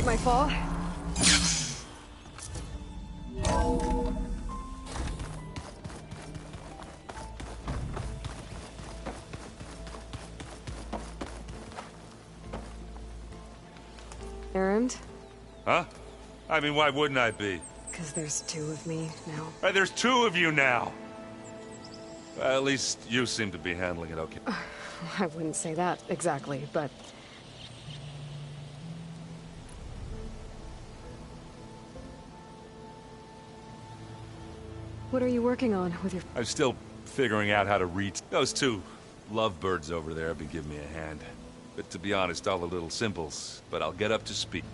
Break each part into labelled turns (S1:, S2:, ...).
S1: appreciate my fall. Errand?
S2: Huh? I mean, why wouldn't I be?
S1: Because there's two of me now.
S2: There's two of you now! Well, at least you seem to be handling it okay.
S1: I wouldn't say that exactly, but... What are you working on with your...
S2: I'm still figuring out how to reach those two lovebirds over there have been giving me a hand. But to be honest, all the little symbols. But I'll get up to speed.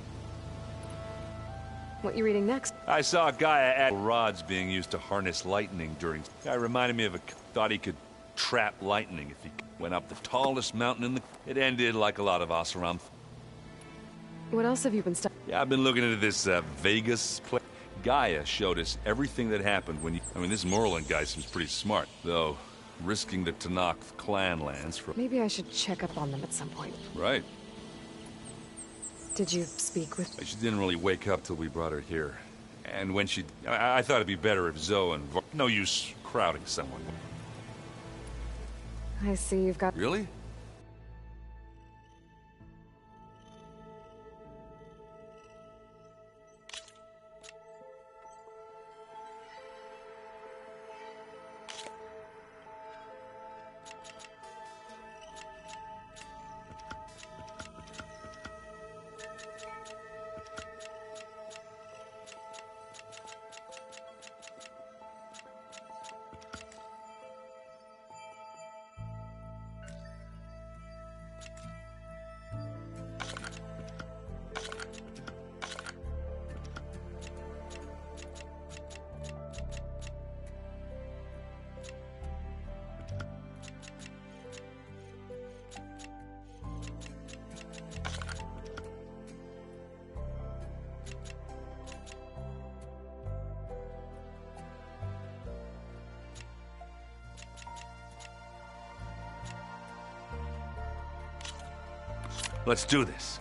S1: What you reading next?
S2: I saw a guy at rods being used to harness lightning during... Guy reminded me of a... Thought he could trap lightning if he went up the tallest mountain in the... It ended like a lot of Oseram.
S1: What else have you been studying?
S2: Yeah, I've been looking into this Vegas place. Gaia showed us everything that happened when you... I mean, this Merlin guy seems pretty smart, though risking the Tanakh clan lands for...
S1: Maybe I should check up on them at some point.
S2: Right.
S1: Did you speak with...
S2: She didn't really wake up till we brought her here. And when she... I thought it'd be better if Zoe and... No use crowding someone.
S1: I see you've got...
S2: Really? Let's do this.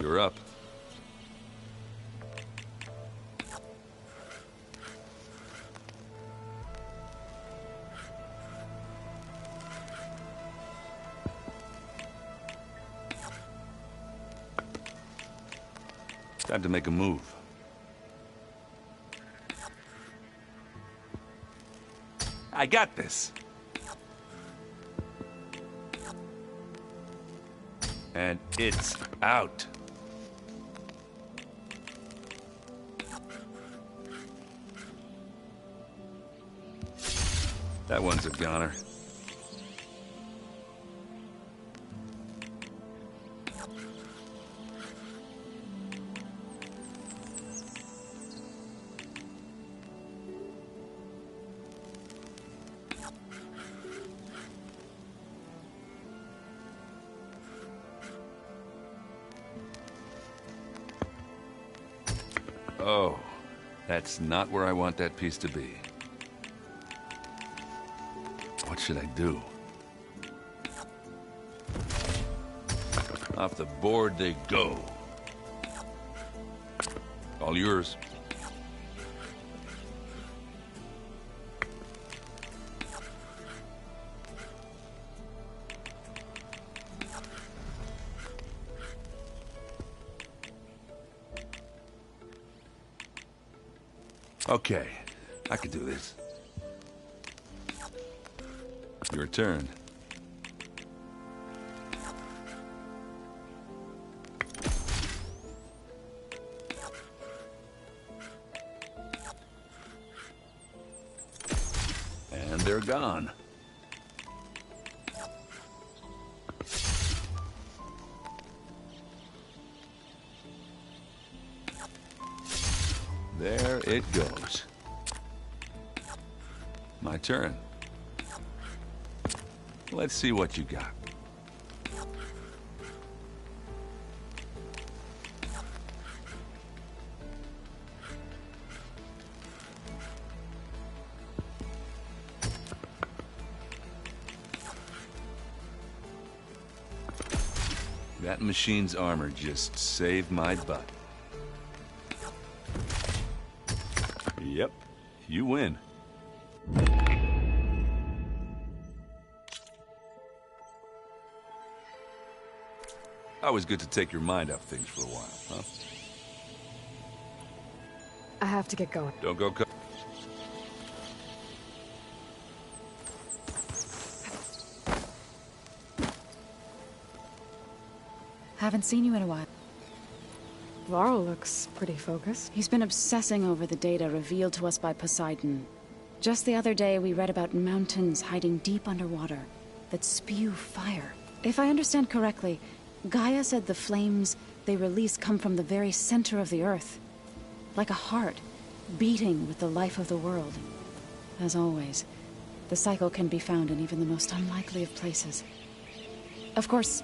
S2: You're up. Time to make a move. I got this. And it's out. That one's a goner. Oh, that's not where I want that piece to be. What should I do? Off the board they go. All yours. Okay, I can do this. Your turn. And they're gone. There it goes. My turn. Let's see what you got. That machine's armor just saved my butt. Yep, you win. Always good to take your mind off things for a while, huh?
S1: I have to get going.
S2: Don't go
S3: Haven't seen you in a while.
S1: Varl looks pretty focused.
S3: He's been obsessing over the data revealed to us by Poseidon. Just the other day, we read about mountains hiding deep underwater that spew fire. If I understand correctly, Gaia said the flames they release come from the very center of the Earth. Like a heart, beating with the life of the world. As always, the cycle can be found in even the most unlikely of places. Of course,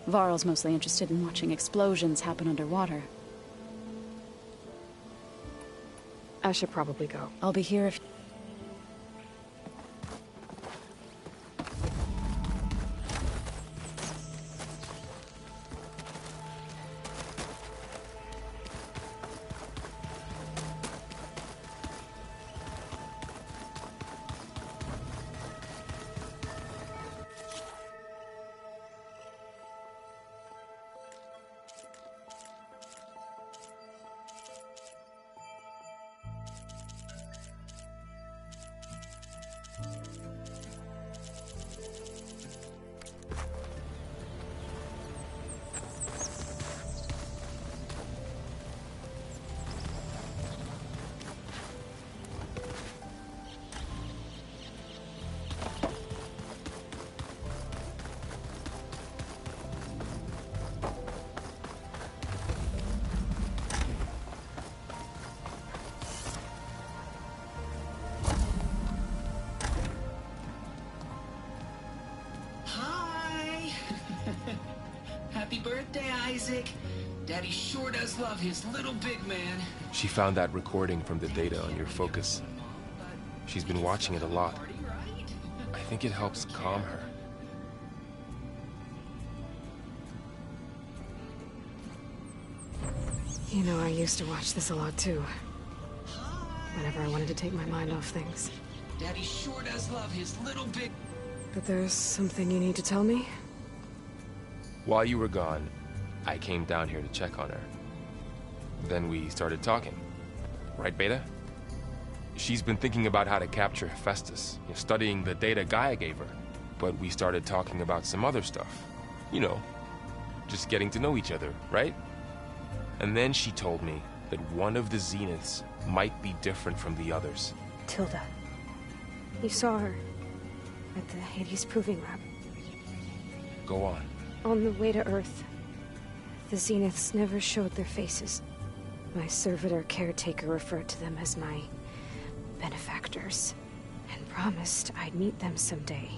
S3: Varl's mostly interested in watching explosions happen underwater.
S1: I should probably go.
S3: I'll be here if...
S4: Happy birthday, Isaac. Daddy sure does love his little big man.
S5: She found that recording from the data on your focus. She's been watching it a lot. I think it helps calm her.
S1: You know, I used to watch this a lot too. Whenever I wanted to take my mind off things.
S4: Daddy sure does love his little big...
S1: But there's something you need to tell me?
S5: While you were gone, I came down here to check on her. Then we started talking. Right, Beta? She's been thinking about how to capture Hephaestus, studying the data Gaia gave her. But we started talking about some other stuff. You know, just getting to know each other, right? And then she told me that one of the Zeniths might be different from the others.
S1: Tilda. You saw her at the Hades Proving Lab.
S5: Go on.
S1: On the way to Earth, the Zeniths never showed their faces. My servitor caretaker referred to them as my benefactors, and promised I'd meet them someday,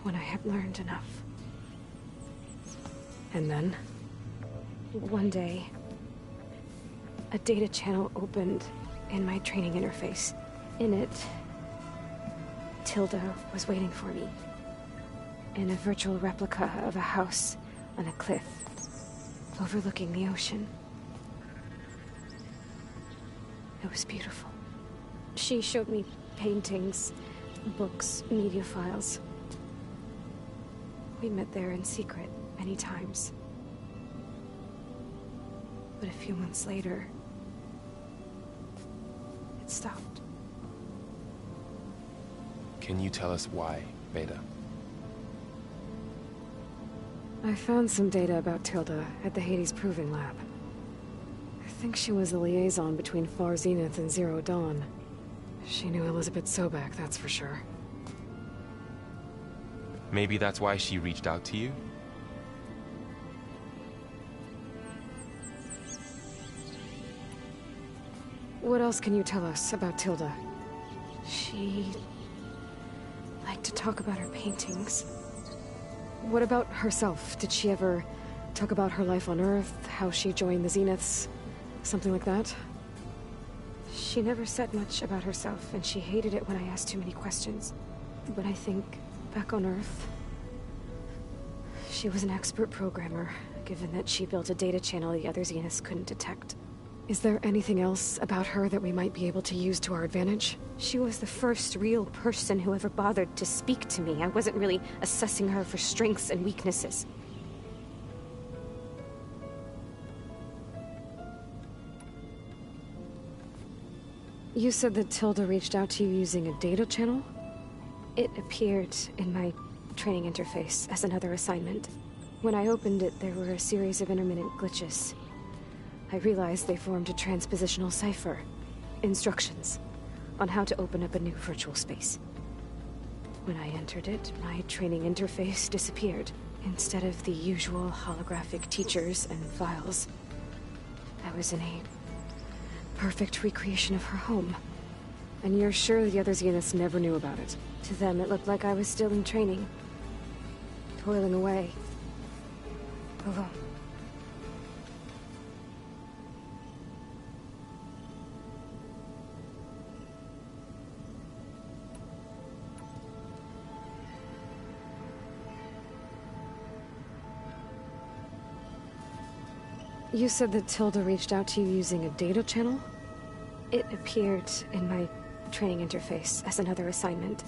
S1: when I had learned enough. And then, one day, a data channel opened in my training interface. In it, Tilda was waiting for me. In a virtual replica of a house on a cliff, overlooking the ocean. It was beautiful. She showed me paintings, books, media files. We met there in secret many times. But a few months later, it stopped.
S5: Can you tell us why, Beta?
S1: I found some data about Tilda at the Hades Proving Lab. I think she was the liaison between Far Zenith and Zero Dawn. She knew Elizabeth Sobek, that's for sure.
S5: Maybe that's why she reached out to you?
S1: What else can you tell us about Tilda? She liked to talk about her paintings. What about herself? Did she ever talk about her life on Earth, how she joined the Zeniths, something like that? She never said much about herself, and she hated it when I asked too many questions. But I think, back on Earth, she was an expert programmer, given that she built a data channel the other Zeniths couldn't detect. Is there anything else about her that we might be able to use to our advantage? She was the first real person who ever bothered to speak to me. I wasn't really assessing her for strengths and weaknesses. You said that Tilda reached out to you using a data channel? It appeared in my training interface as another assignment. When I opened it, there were a series of intermittent glitches. I realized they formed a transpositional cipher. Instructions on how to open up a new virtual space. When I entered it, my training interface disappeared. Instead of the usual holographic teachers and files, I was in a perfect recreation of her home. And you're sure the other Zeniths never knew about it? To them, it looked like I was still in training. Toiling away. Alone. You said that Tilda reached out to you using a data channel? It appeared in my training interface as another assignment.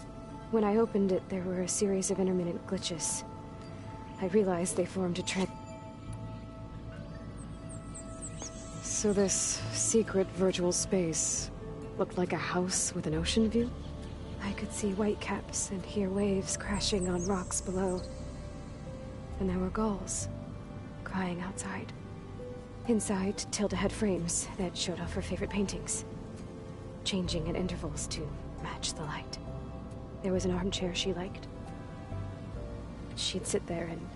S1: When I opened it, there were a series of intermittent glitches. I realized they formed a So this secret virtual space looked like a house with an ocean view? I could see whitecaps and hear waves crashing on rocks below. And there were gulls crying outside. Inside, Tilda had frames that showed off her favorite paintings, changing at intervals to match the light. There was an armchair she liked. She'd sit there and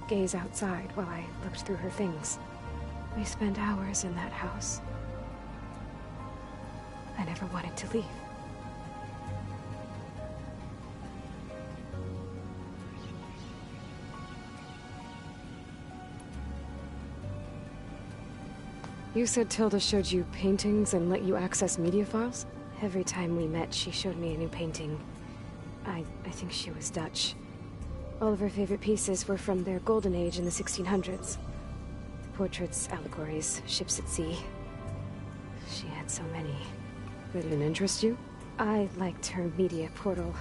S1: gaze outside while I looked through her things. We spent hours in that house. I never wanted to leave. You said Tilda showed you paintings and let you access media files? Every time we met, she showed me a new painting. I think she was Dutch. All of her favorite pieces were from their golden age in the 1600s. Portraits, allegories, ships at sea. She had so many. They didn't interest you? I liked her media portal.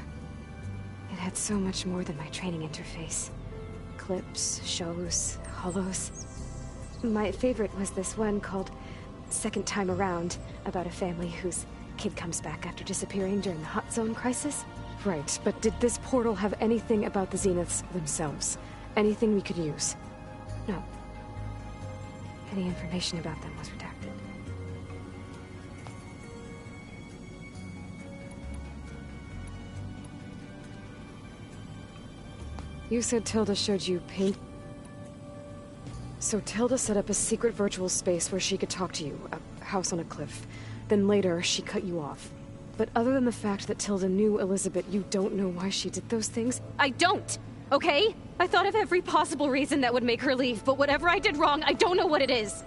S1: It had so much more than my training interface. Clips, shows, holos. My favorite was this one called Second Time Around, about a family whose kid comes back after disappearing during the Hot Zone crisis. Right, but did this portal have anything about the Zeniths themselves? Anything we could use? No. Any information about them was redacted. You said Tilda showed you paint... So Tilda set up a secret virtual space where she could talk to you, a house on a cliff. Then later, she cut you off. But other than the fact that Tilda knew Elizabeth, you don't know why she did those things? I don't! Okay? I thought of every possible reason that would make her leave, but whatever I did wrong, I don't know what it is!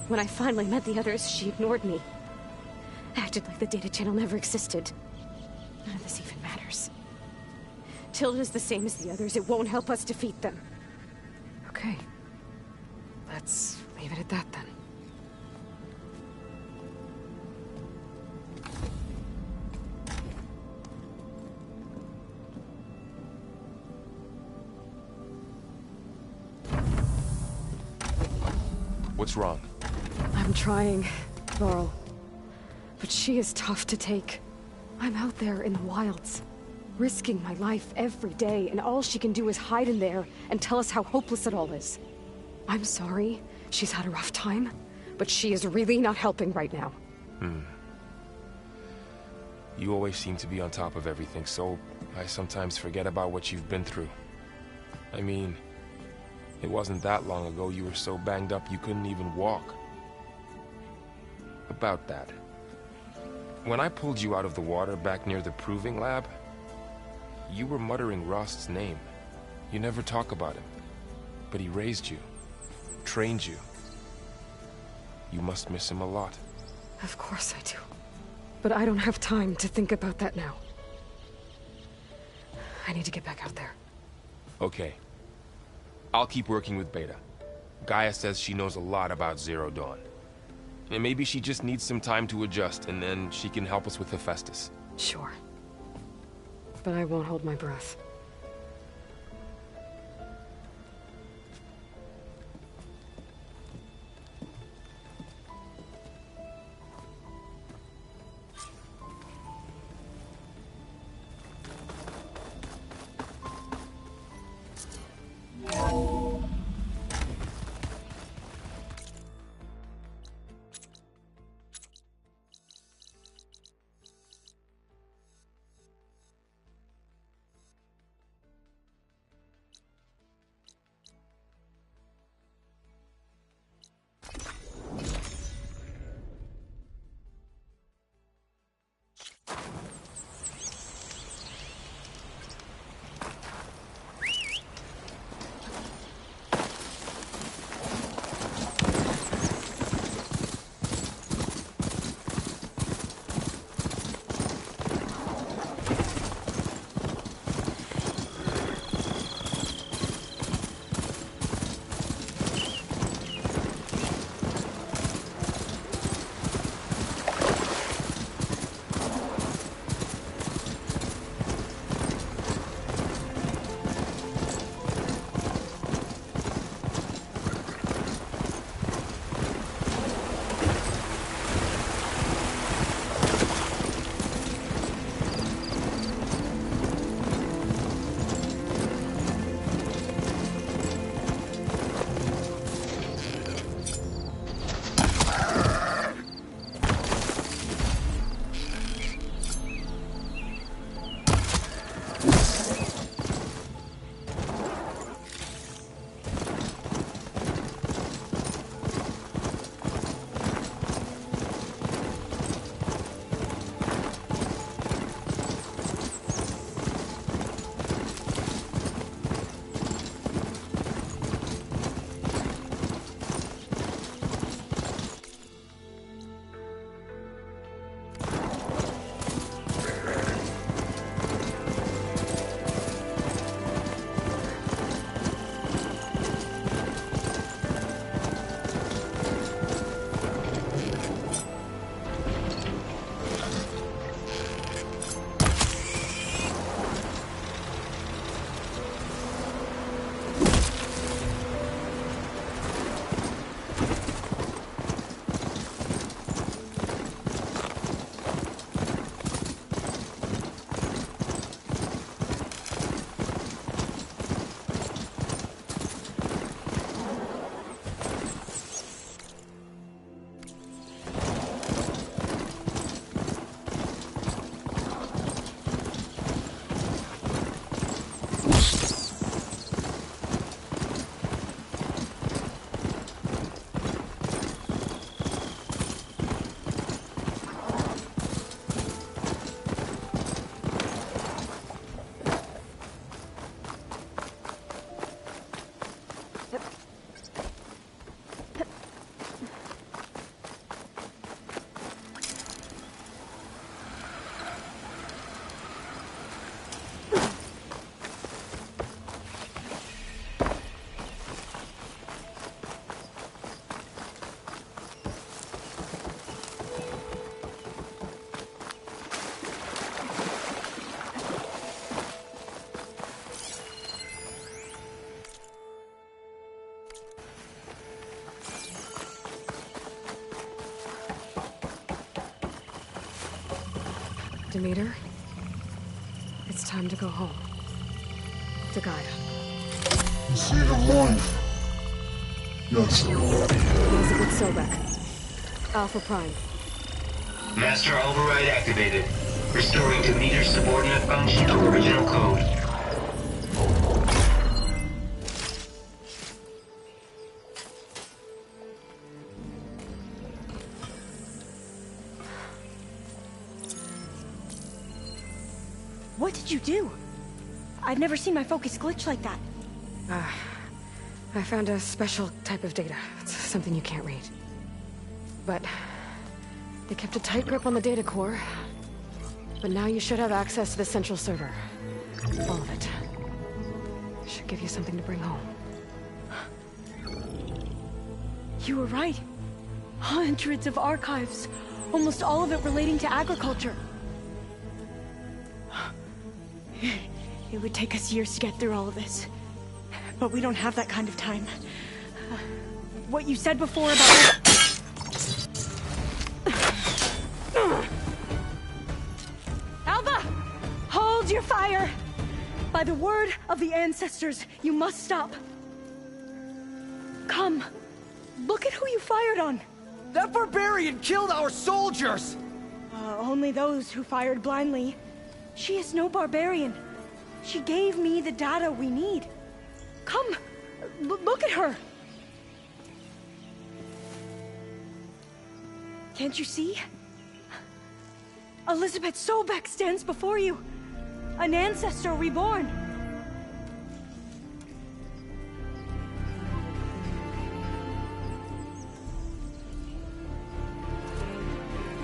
S1: When I finally met the others, she ignored me. Acted like the data channel never existed. None of this even matters. Tilda's the same as the others. It won't help us defeat them. Okay. Let's leave it at that then.
S5: What's wrong?
S1: I'm trying, Laurel. But she is tough to take. I'm out there in the wilds, risking my life every day, and all she can do is hide in there and tell us how hopeless it all is. I'm sorry, she's had a rough time, but she is really not helping right now.
S5: You always seem to be on top of everything, so I sometimes forget about what you've been through. I mean, it wasn't that long ago you were so banged up you couldn't even walk. About that. When I pulled you out of the water back near the proving lab, you were muttering Rost's name. You never talk about him. But he raised you, trained you. You must miss him a lot.
S1: Of course I do. But I don't have time to think about that now. I need to get back out there.
S5: Okay. I'll keep working with Beta. Gaia says she knows a lot about Zero Dawn. And maybe she just needs some time to adjust, and then she can help us with Hephaestus.
S1: Sure. But I won't hold my breath. Demeter, it's time to go home. To Gaia.
S6: You see the light? Yes,
S1: Elizabeth Sobek. Alpha Prime.
S7: Master override activated. Restoring Demeter's subordinate function to original code.
S8: What did you do? I've never seen my focus glitch like that.
S1: I found a special type of data. It's something you can't read. But they kept a tight grip on the data core. But now you should have access to the central server. All of it. Should give you something to bring home.
S8: You were right. Hundreds of archives. Almost all of it relating to agriculture. It would take us years to get through all of this. But we don't have that kind of time. What you said before about... Alva! Hold your fire! By the word of the ancestors, you must stop. Come. Look at who you fired on.
S9: That barbarian killed our soldiers!
S8: Only those who fired blindly. She is no barbarian. She gave me the data we need. Come, look at her. Can't you see? Elizabeth Sobek stands before you. An ancestor reborn.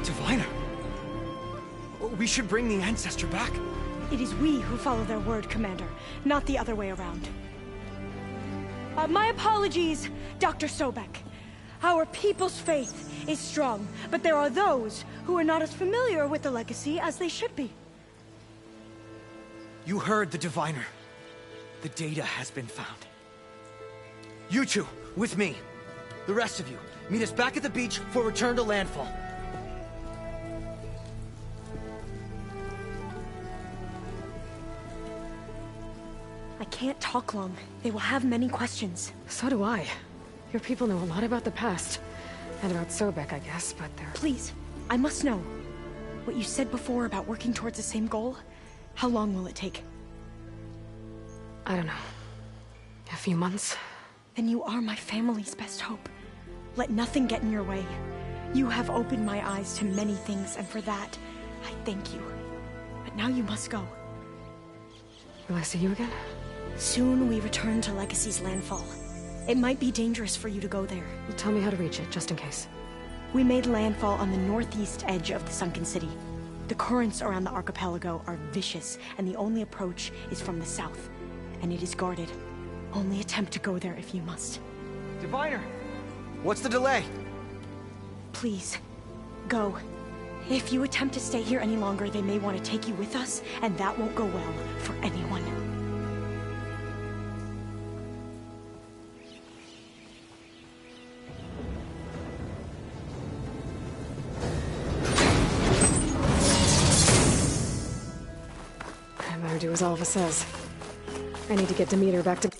S9: Diviner! We should bring the ancestor back.
S8: It is we who follow their word, Commander, not the other way around. My apologies, Dr. Sobek. Our people's faith is strong, but there are those who are not as familiar with the legacy as they should be.
S9: You heard the Diviner. The data has been found. You two, with me. The rest of you, meet us back at the beach for return to landfall.
S8: I can't talk long. They will have many questions.
S1: So do I. Your people know a lot about the past. And about Sobek, I guess, but they're...
S8: Please, I must know. What you said before about working towards the same goal, how long will it take?
S1: I don't know. A few months?
S8: Then you are my family's best hope. Let nothing get in your way. You have opened my eyes to many things, and for that, I thank you. But now you must go.
S1: Will I see you again?
S8: Soon we return to Legacy's landfall. It might be dangerous for you to go there.
S1: Well, tell me how to reach it, just in case.
S8: We made landfall on the northeast edge of the sunken city. The currents around the archipelago are vicious, and the only approach is from the south. And it is guarded. Only attempt to go there if you must.
S9: Diviner! What's the delay?
S8: Please, go. If you attempt to stay here any longer, they may want to take you with us, and that won't go well for anyone.
S1: I better do as Alva says. I need to get Demeter back to...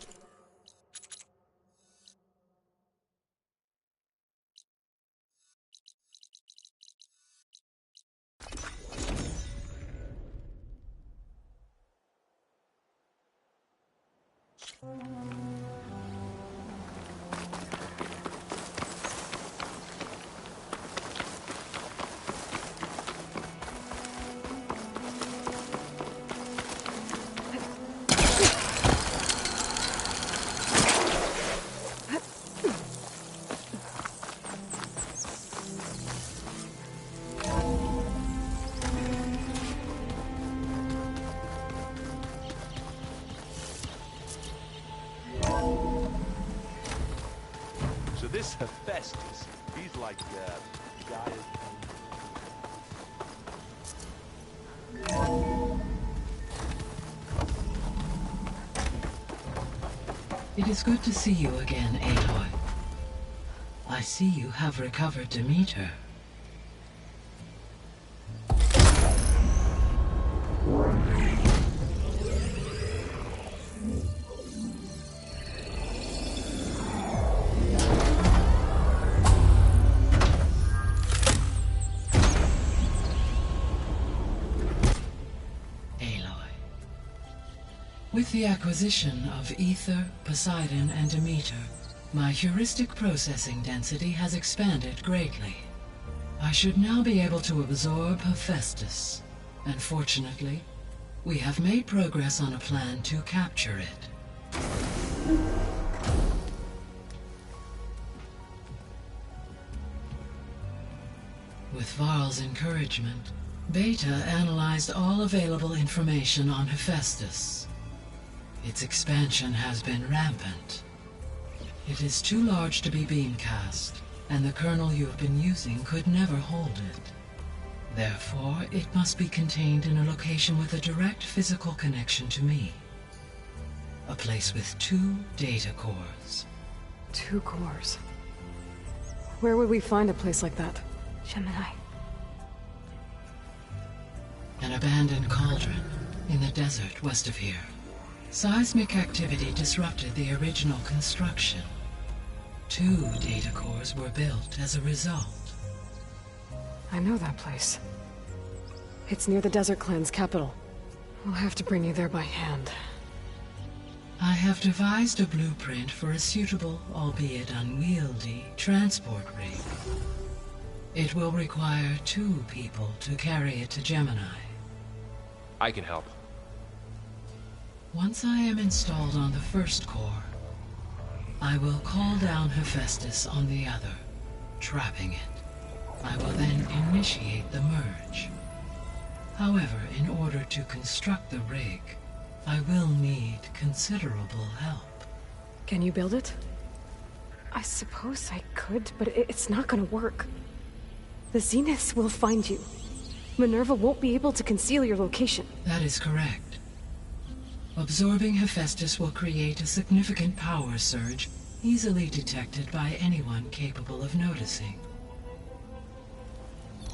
S2: So this Hephaestus, he's like, God is...
S10: It is good to see you again, Aloy. I see you have recovered Demeter. With the acquisition of Ether, Poseidon, and Demeter, my heuristic processing density has expanded greatly. I should now be able to absorb Hephaestus, and fortunately, we have made progress on a plan to capture it. With Varl's encouragement, Beta analyzed all available information on Hephaestus. Its expansion has been rampant. It is too large to be beamcast, and the kernel you have been using could never hold it. Therefore, it must be contained in a location with a direct physical connection to me. A place with 2 data cores.
S1: 2 cores? Where would we find a place like that? Gemini.
S10: An abandoned cauldron in the desert west of here. Seismic activity disrupted the original construction. 2 data cores were built as a result.
S1: I know that place. It's near the Desert Clan's capital. We'll have to bring you there by hand.
S10: I have devised a blueprint for a suitable, albeit unwieldy, transport rig. It will require 2 people to carry it to Gemini.
S5: I can help.
S10: Once I am installed on the first core, I will call down Hephaestus on the other, trapping it. I will then initiate the merge. However, in order to construct the rig, I will need considerable help.
S1: Can you build it? I suppose I could, but it's not gonna work. The Zeniths will find you. Minerva won't be able to conceal your location.
S10: That is correct. Absorbing Hephaestus will create a significant power surge, easily detected by anyone capable of noticing.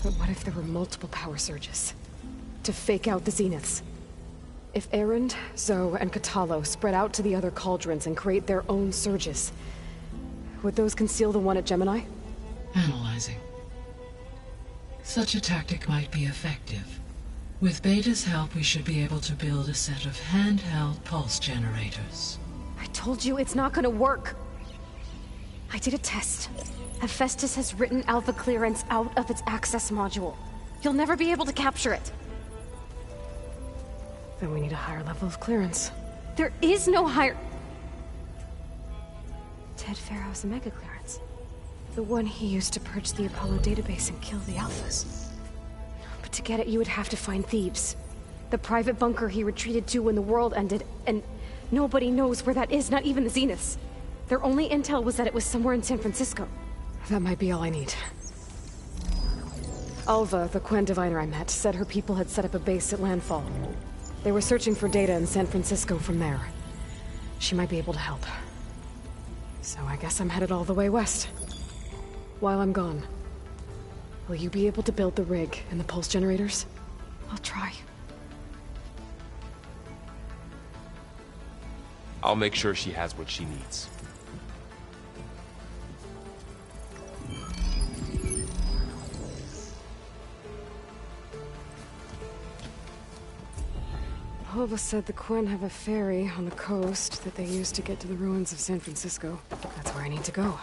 S1: But what if there were multiple power surges? To fake out the Zeniths? If Erend, Zoe, and Katalo spread out to the other cauldrons and create their own surges, would those conceal the one at Gemini?
S10: Analyzing. Such a tactic might be effective. With Beta's help, we should be able to build a set of handheld pulse generators.
S1: I told you it's not gonna work! I did a test. Hephaestus has written Alpha clearance out of its access module. You'll never be able to capture it. Then we need a higher level of clearance. There is no higher... Ted Pharaoh's Omega clearance. The one he used to purge the Apollo database and kill the Alphas. But to get it, you would have to find Thebes. The private bunker he retreated to when the world ended, and nobody knows where that is, not even the Zeniths. Their only intel was that it was somewhere in San Francisco. That might be all I need. Alva, the Quen diviner I met, said her people had set up a base at Landfall. They were searching for data in San Francisco from there. She might be able to help. So I guess I'm headed all the way west. While I'm gone, will you be able to build the rig and the pulse generators? I'll try.
S5: I'll make sure she has what she needs.
S1: Alva said the Quen have a ferry on the coast that they use to get to the ruins of San Francisco. That's where I need to go.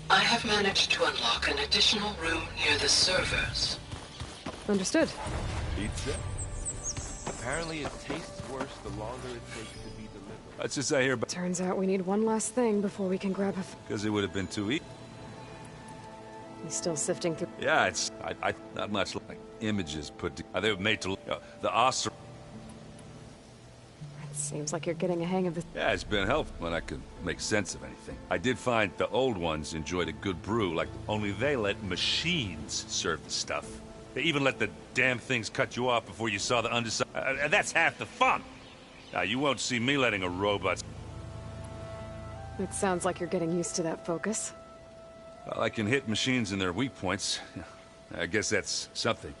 S10: I have managed to unlock an additional room near the servers.
S1: Understood.
S2: Pizza?
S5: Apparently it tastes worse the longer it takes to be delivered.
S2: That's just I hear about.
S1: Turns out we need one last thing before we can grab a...
S2: Because it would have been too easy.
S1: He's still sifting through...
S2: Yeah, it's... I not much like images put together. They were made to look... the Oster...
S1: It seems like you're getting a hang of this.
S2: Yeah, it's been helpful when I could make sense of anything. I did find the old ones enjoyed a good brew, like only they let machines serve the stuff. They even let the damn things cut you off before you saw the underside. And that's half the fun. Now, you won't see me letting a robot...
S1: It sounds like you're getting used to that focus.
S2: Well, I can hit machines in their weak points. I guess that's something.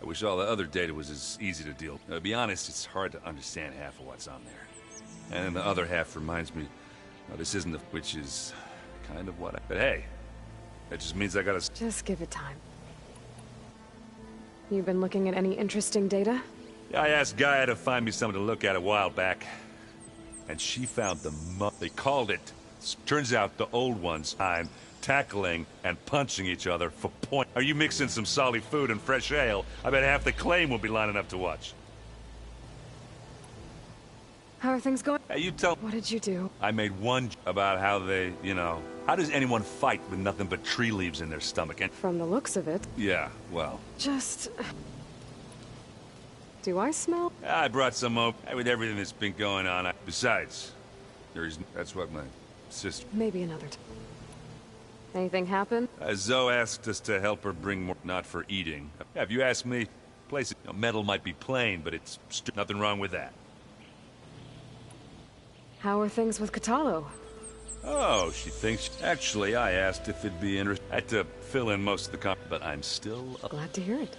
S2: I wish all the other data was as easy to deal. To be honest, it's hard to understand half of what's on there. And the other half reminds me, this isn't the... which is kind of what I... But hey, that just means I gotta...
S1: Just give it time. You've been looking at any interesting data?
S2: Yeah, I asked Gaia to find me something to look at a while back. And she found the they called it... Turns out the old ones, I'm tackling and punching each other for point. Are you mixing some solid food and fresh ale? I bet half the claim will be lining up to watch.
S1: How are things going?
S2: Hey, you tell...
S1: What did you do?
S2: I made one about how they, how does anyone fight with nothing but tree leaves in their stomach? And
S1: From the looks of it...
S2: Yeah, well...
S1: Just... Do I smell?
S2: I brought some up with everything that's been going on. Besides, that's what my sister...
S1: Maybe another time. Anything happen?
S2: Zoe asked us to help her bring more, not for eating. Yeah, if you ask me, place metal might be plain, but it's nothing wrong with that.
S1: How are things with Kotallo?
S2: Oh, she thinks... Actually, I asked if it'd be interesting. I had to fill in most of the but I'm still...
S1: Glad to hear it.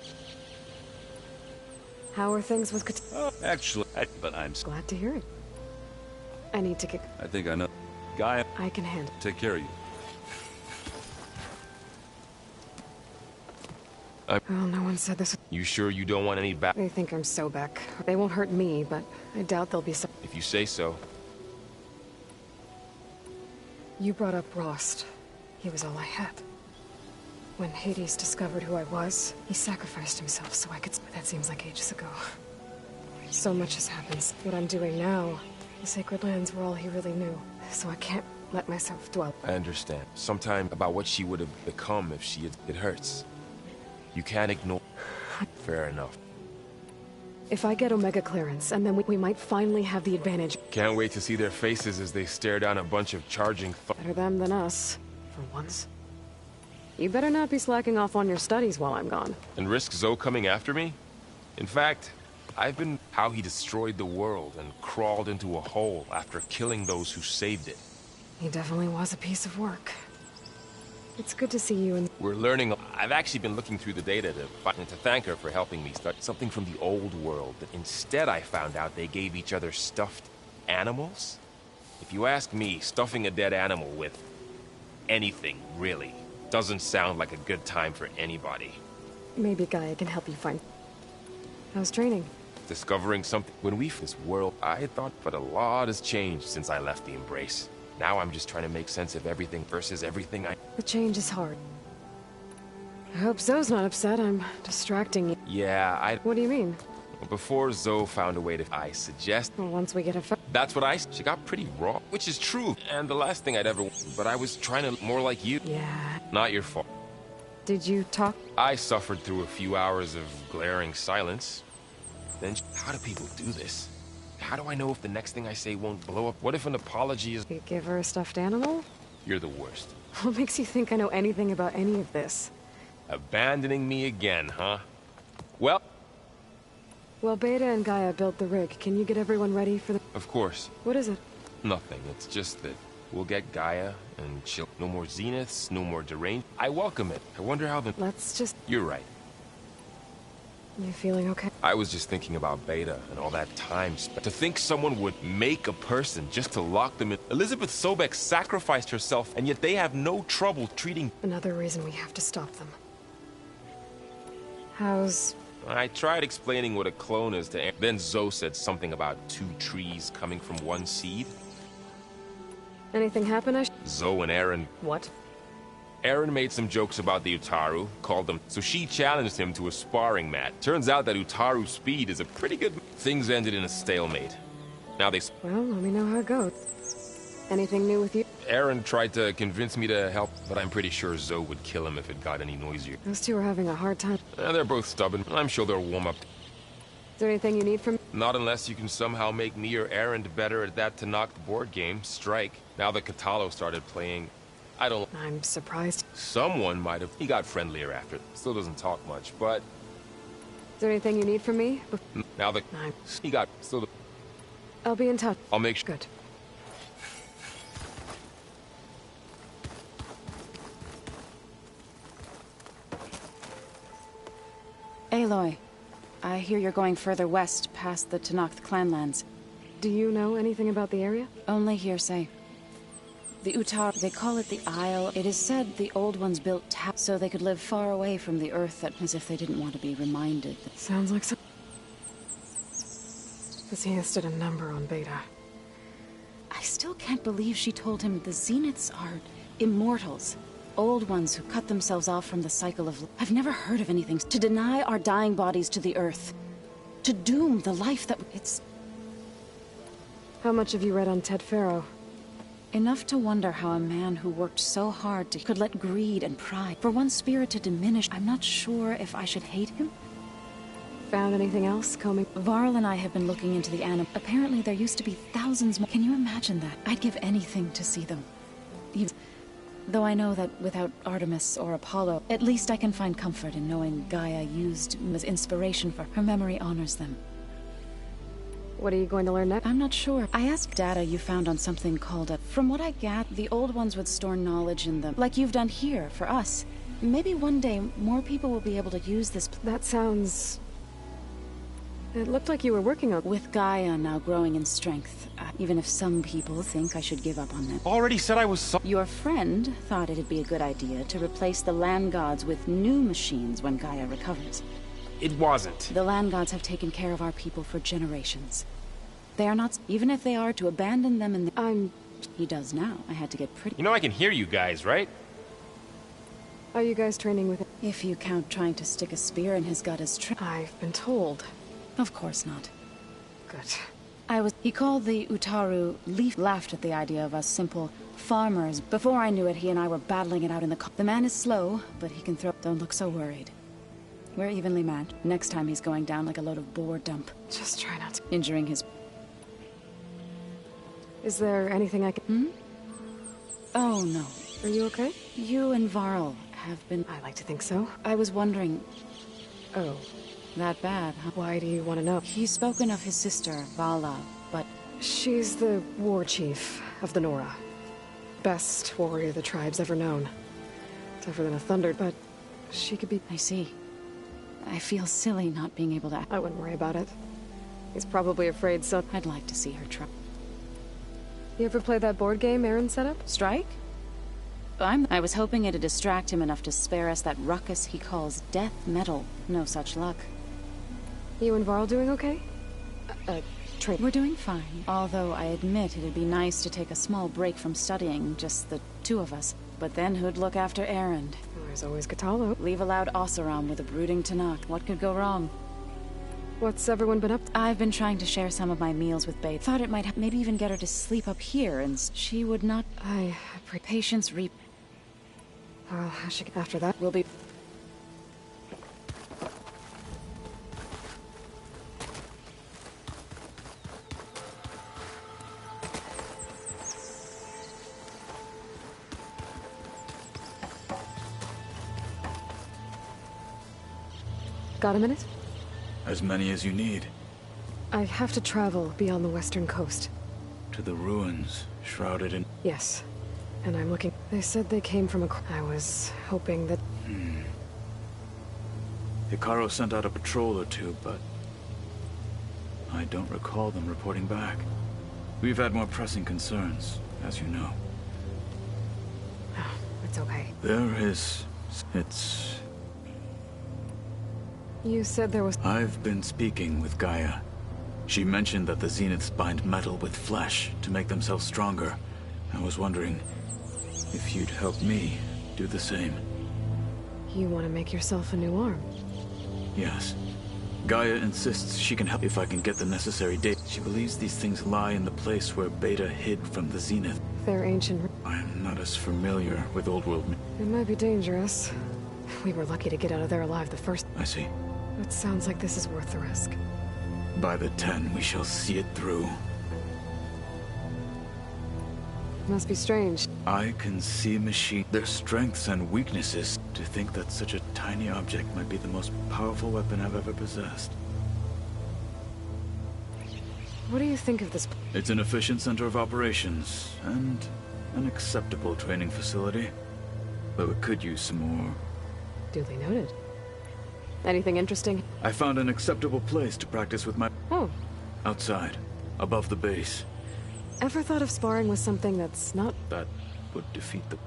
S1: How are things with Kotallo?
S2: Oh, actually, but I'm...
S1: Glad to hear it. I need to get...
S2: I think I know. Gaia...
S1: I can handle...
S2: Take care of you.
S1: Well, no one said this.
S5: You sure you don't want any back?
S1: They think I'm Sobek. They won't hurt me, but I doubt they'll be so...
S5: If you say so.
S1: You brought up Rost. He was all I had. When Hades discovered who I was, he sacrificed himself so I could... That seems like ages ago. So much has happened. What I'm doing now, the Sacred Lands were all he really knew. So I can't let myself dwell.
S5: I understand. Sometime about what she would have become if she had... It hurts. You can't ignore... Fair enough.
S1: If I get Omega clearance, and then we might finally have the advantage.
S5: Can't wait to see their faces as they stare down a bunch of charging...
S1: Better them than us, for once. You better not be slacking off on your studies while I'm gone.
S5: And risk Zoe coming after me? In fact, I've been... How he destroyed the world and crawled into a hole after killing those who saved it.
S1: He definitely was a piece of work. It's good to see you and...
S5: We're learning... I've actually been looking through the data to thank her for helping me start something from the old world, but instead I found out they gave each other stuffed animals? If you ask me, stuffing a dead animal with anything, really, doesn't sound like a good time for anybody.
S1: Maybe Gaia can help you find... How's training?
S5: Discovering something... When we... This world, I thought, but a lot has changed since I left the Embrace. Now I'm just trying to make sense of everything versus everything I...
S1: The change is hard. I hope Zoe's not upset. I'm distracting you.
S5: Yeah,
S1: What do you mean?
S5: Before Zoe found a way to... I suggest...
S1: Well, once we get a...
S5: That's what She got pretty raw, which is true. And the last thing I'd ever... But I was trying to... More like you.
S1: Yeah.
S5: Not your fault.
S1: Did you talk?
S5: I suffered through a few hours of glaring silence. Then... How do people do this? How do I know if the next thing I say won't blow up? What if an apology is...
S1: You give her a stuffed animal?
S5: You're the worst.
S1: What makes you think I know anything about any of this?
S5: Abandoning me again, huh? Well...
S1: Well, Beta and Gaia built the rig. Can you get everyone ready for the...
S5: Of course.
S1: What is it?
S5: Nothing. It's just that we'll get Gaia and chill. No more Zeniths, no more deranged. I welcome it. I wonder how the...
S1: Let's just...
S5: You're right.
S1: You feeling okay?
S5: I was just thinking about Beta and all that time spent. To think someone would make a person just to lock them in. Elizabeth Sobek sacrificed herself, and yet they have no trouble treating...
S1: Another reason we have to stop them. How's...
S5: I tried explaining what a clone is to Aaron. Then Zoe said something about 2 trees coming from 1 seed.
S1: Anything happen?
S5: Zoe and Aaron...
S1: What?
S5: Aaron made some jokes about the Utaru, called them, so she challenged him to a sparring match. Turns out that Utaru speed is a pretty good... Things ended in a stalemate. Now they...
S1: Well, let me know how it goes. Anything new with you?
S5: Aaron tried to convince me to help, but I'm pretty sure Zoe would kill him if it got any noisier.
S1: Those two are having a hard time.
S5: They're both stubborn. I'm sure they'll warm up.
S1: Is there anything you need from me?
S5: Not unless you can somehow make me or Aaron better at that Tenakth board game, Strike. Now that Kotallo started playing, I don't...
S1: I'm surprised.
S5: Someone might have... He got friendlier after. Still doesn't talk much, but...
S1: Is there anything you need from me?
S5: Now that... He got... Still...
S1: I'll be in touch.
S5: I'll make sure...
S1: Good.
S3: Aloy, I hear you're going further west past the Tenakth clanlands.
S1: Do you know anything about the area?
S3: Only hearsay. The Utaru, they call it the Isle. It is said the Old Ones built towers so they could live far away from the Earth, as if they didn't want to be reminded.
S1: Sounds like some... The Zeniths did a number on Beta.
S3: I still can't believe she told him the Zeniths are immortals. Old ones who cut themselves off from the cycle of... I've never heard of anything. To deny our dying bodies to the Earth. To doom the life that... It's...
S1: How much have you read on Ted Faro?
S3: Enough to wonder how a man who worked so hard could let greed and pride, for one's spirit to diminish. I'm not sure if I should hate him.
S1: Found anything else combing?
S3: Varl and I have been looking into the animal. Apparently there used to be thousands more. Can you imagine that? I'd give anything to see them. Though I know that without Artemis or Apollo, at least I can find comfort in knowing Gaia used as inspiration for her memory honors them.
S1: What are you going to learn next?
S3: I'm not sure. I asked data you found on something called a... From what I gather, the Old Ones would store knowledge in them, like you've done here, for us. Maybe one day, more people will be able to use this...
S1: That sounds... It looked like you were working on...
S3: With Gaia now growing in strength, even if some people think I should give up on them.
S5: Already said I was so...
S3: Your friend thought it'd be a good idea to replace the land gods with new machines when Gaia recovers.
S5: It wasn't.
S3: The land gods have taken care of our people for generations. They are not... Even if they are, to abandon them in the... He does now. I had to get pretty...
S5: You know I can hear you guys, right?
S1: Are you guys training with...
S3: If you count trying to stick a spear in his gut as
S1: I've been told.
S3: Of course not.
S1: Good.
S3: He called the Utaru Leaf, laughed at the idea of us simple farmers. Before I knew it, he and I were battling it out in the... The man is slow, but he can throw... Don't look so worried. We're evenly matched. Next time he's going down like a load of boar dump.
S1: Just try not to...
S3: Injuring his...
S1: Is there anything I can...
S3: Oh, no.
S1: Are you okay?
S3: You and Varl have been...
S1: I like to think so.
S3: I was wondering...
S1: Oh.
S3: That bad, huh?
S1: Why do you want to know?
S3: He's spoken of his sister, Vala, but...
S1: She's the war chief of the Nora. Best warrior the tribe's ever known. Tougher than a thunder, but she could be...
S3: I see. I feel silly not being able to...
S1: I wouldn't worry about it. He's probably afraid so...
S3: I'd like to see her try.
S1: You ever play that board game Aaron set up?
S3: Strike? I was hoping it'd distract him enough to spare us that ruckus he calls death metal. No such luck.
S1: You and Varl doing okay?
S3: We're doing fine. Although I admit it'd be nice to take a small break from studying, just the two of us. But then who'd look after Aaron?
S1: There's always Kotallo.
S3: Leave a loud Oseram with a brooding Tenakth. What could go wrong?
S1: What's everyone been up to?
S3: I've been trying to share some of my meals with Babe. Thought it might maybe even get her to sleep up here, and she would not... Patience reap...
S1: Well, after that, we'll be... Got a minute?
S11: As many as you need.
S1: I have to travel beyond the western coast.
S11: To the ruins, shrouded in...
S1: Yes. And I'm looking... They said they came from a... I was hoping that...
S11: Hikaru sent out a patrol or two, but... I don't recall them reporting back. We've had more pressing concerns, as you know.
S1: It's okay.
S11: There is... It's...
S1: You said there was...
S11: I've been speaking with Gaia. She mentioned that the Zeniths bind metal with flesh to make themselves stronger. I was wondering if you'd help me do the same.
S1: You want to make yourself a new arm?
S11: Yes. Gaia insists she can help if I can get the necessary data. She believes these things lie in the place where Beta hid from the Zenith.
S1: They're ancient.
S11: I am not as familiar with Old World.
S1: It might be dangerous. We were lucky to get out of there alive the first...
S11: I see.
S1: It sounds like this is worth the risk.
S11: By the 10, we shall see it through.
S1: Must be strange.
S11: I can see their strengths and weaknesses. To think that such a tiny object might be the most powerful weapon I've ever possessed.
S1: What do you think of this?
S11: It's an efficient center of operations, and an acceptable training facility. Though it could use some more.
S1: Duly noted. Anything interesting?
S11: I found an acceptable place to practice with my...
S1: Oh.
S11: Outside, above the base.
S1: Ever thought of sparring with something that's not...
S11: That would defeat the...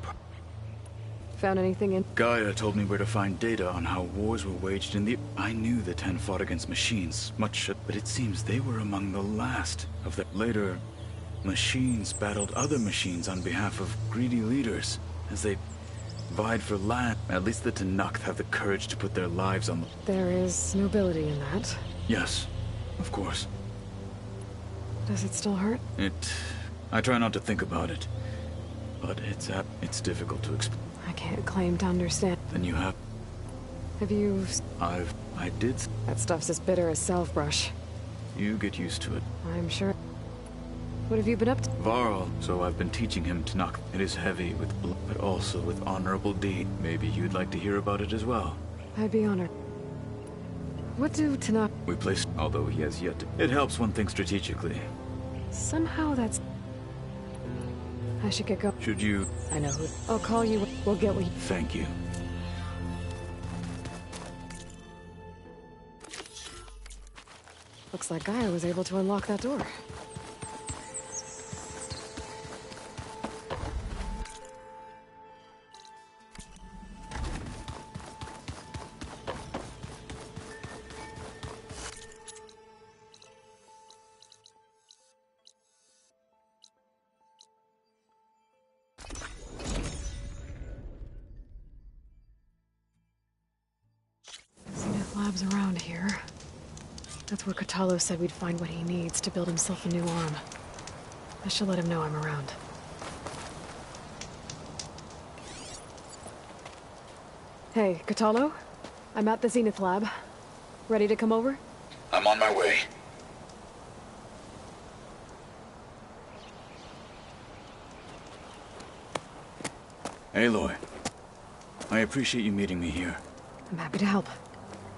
S1: Found anything in...
S11: Gaia told me where to find data on how wars were waged in the... I knew the 10 fought against machines, but it seems they were among the last of the... Later, machines battled other machines on behalf of greedy leaders, as they vied for land. At least the Tenakth have the courage to put their lives on the...
S1: There is nobility in that.
S11: Yes, of course.
S1: Does it still hurt?
S11: I try not to think about it. But it's difficult to explain.
S1: I can't claim to understand.
S11: Then you have...
S1: Have you...
S11: I did...
S1: That stuff's as bitter as salve-brush.
S11: You get used to it.
S1: I'm sure. What have you been up to?
S11: Varl, so I've been teaching him Tenakth. It is heavy with blood, but also with honorable deed. Maybe you'd like to hear about it as well.
S1: I'd be honored. What do Tenakth...
S11: We place... Although he has yet to... It helps one think strategically.
S1: Somehow that's... I should get going.
S11: Should you...
S1: I know who... I'll call you. We'll get what you...
S11: Thank you.
S1: Looks like Gaia was able to unlock that door. Labs around here. That's where Kotallo said we'd find what he needs to build himself a new arm. I should let him know I'm around. Hey, Kotallo? I'm at the Zenith lab. Ready to come over?
S11: I'm on my way. Aloy. I appreciate you meeting me here.
S1: I'm happy to help.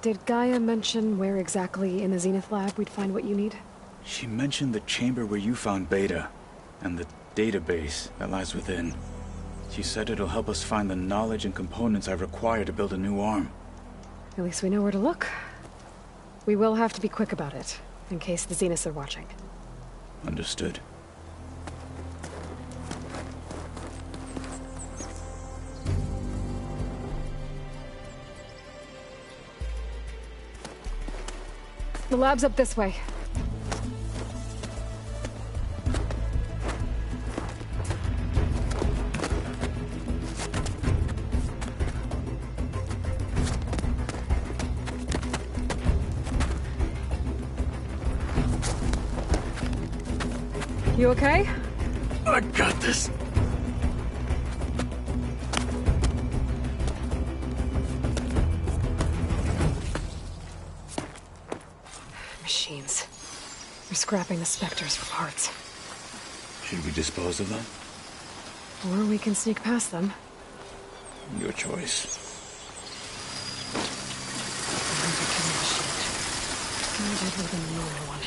S1: Did Gaia mention where exactly in the Zenith lab we'd find what you need?
S11: She mentioned the chamber where you found Beta, and the database that lies within. She said it'll help us find the knowledge and components I require to build a new arm.
S1: At least we know where to look. We will have to be quick about it, in case the Zeniths are watching.
S11: Understood.
S1: The lab's up this way. You okay?
S11: I got this.
S1: Machines. They're scrapping the Spectres for parts.
S11: Should we dispose of them?
S1: Or we can sneak past them.
S11: Your choice.
S1: I think better than the normal one.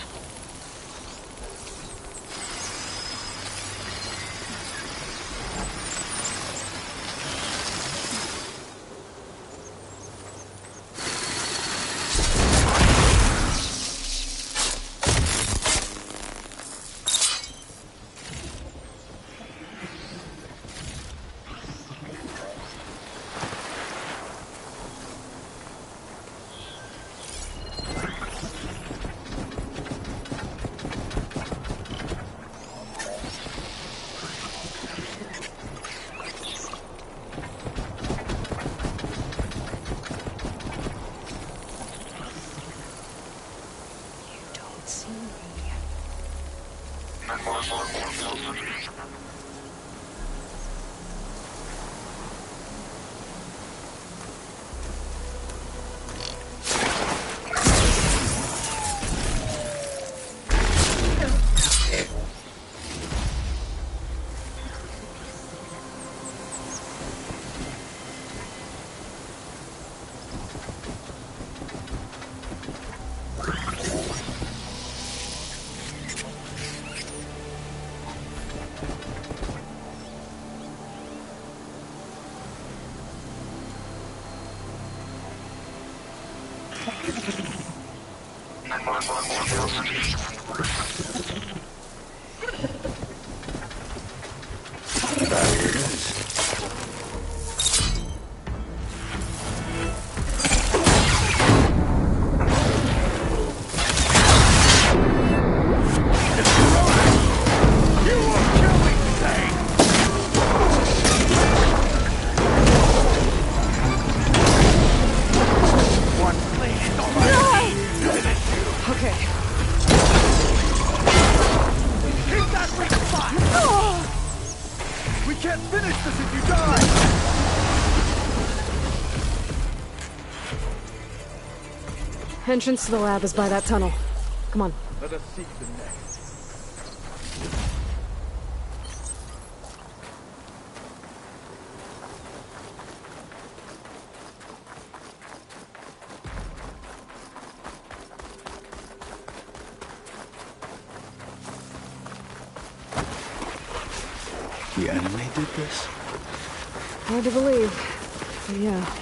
S1: Entrance to the lab is by that tunnel. Come on.
S11: Let us seek the next. The anime did this?
S1: Hard to believe, but yeah.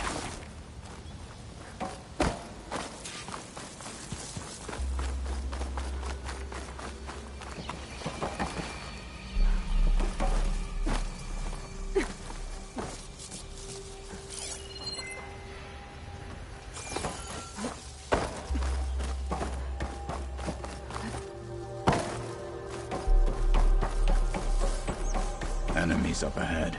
S11: Enemies up ahead.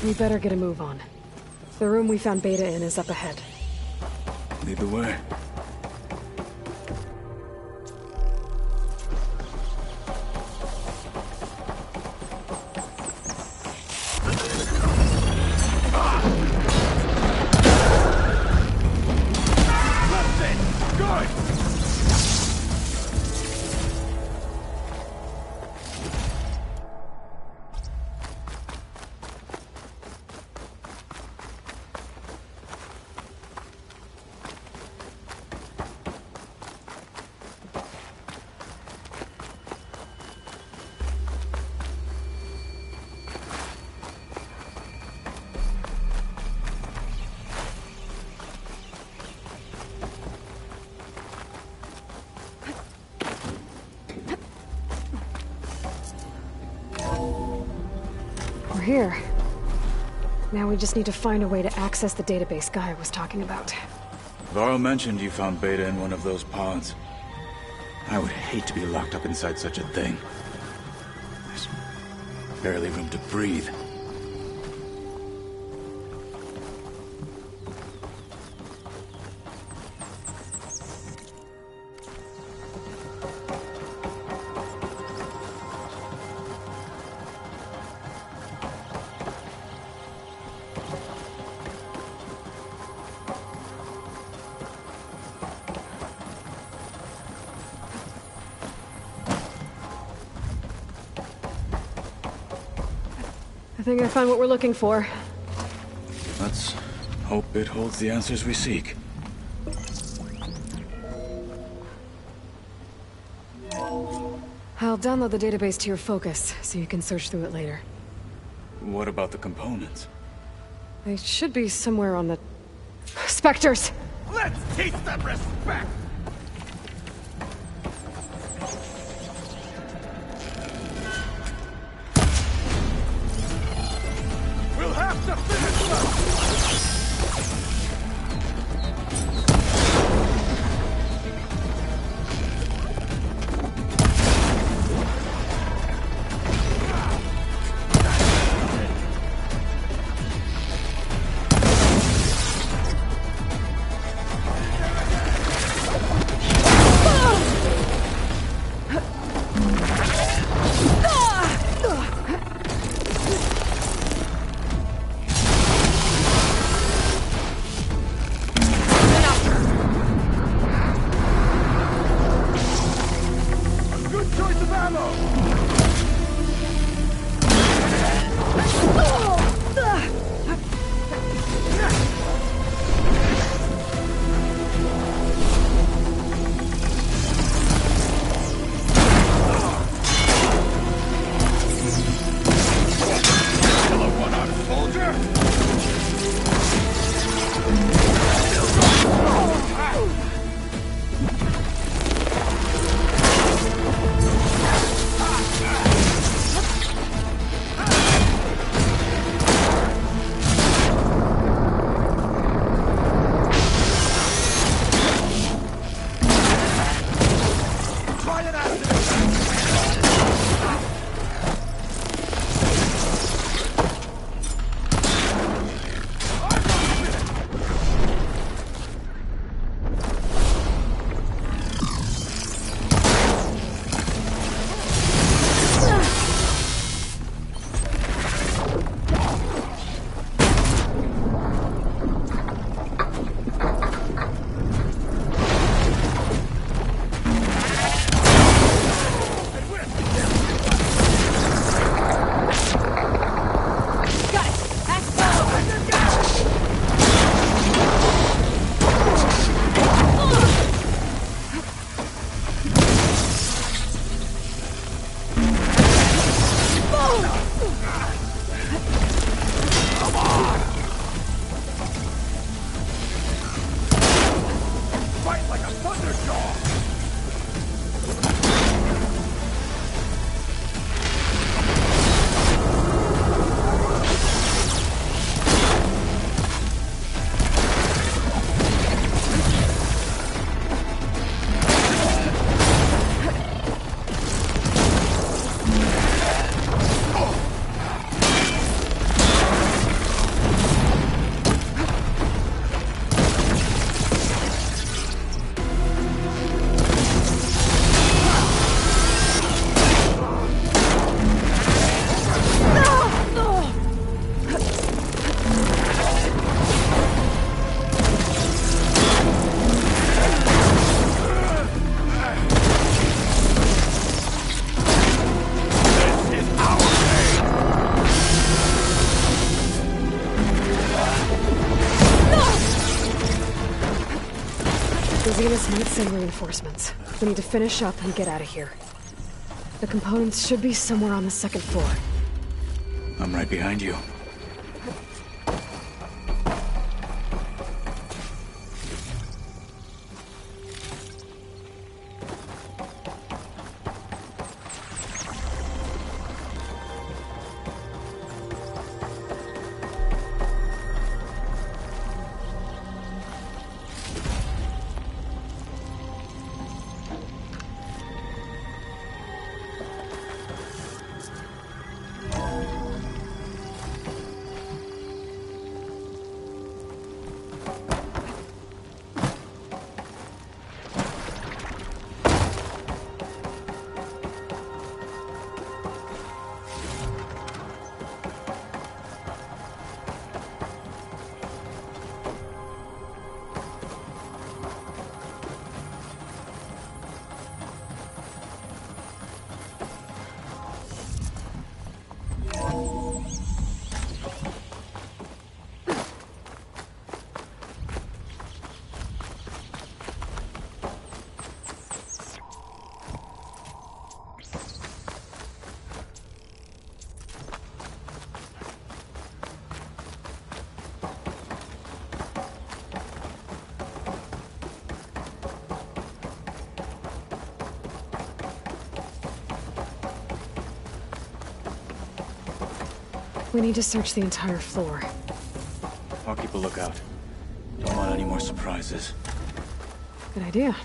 S1: We better get a move on. The room we found Beta in is up ahead.
S11: Lead the way.
S1: here. Now we just need to find a way to access the database Gaia was talking about.
S11: Varl mentioned you found Beta in one of those pods. I would hate to be locked up inside such a thing. There's barely room to breathe.
S1: I think I found what we're looking for.
S11: Let's hope it holds the answers we seek.
S1: I'll download the database to your Focus, so you can search through it later.
S11: What about the components?
S1: They should be somewhere on the... Spectres!
S12: Let's teach them respect! We'll have to finish them!
S1: Zenith might send reinforcements. We need to finish up and get out of here. The components should be somewhere on the second floor.
S11: I'm right behind you.
S1: We need to search the entire floor.
S11: I'll keep a lookout. Don't want any more surprises.
S1: Good idea.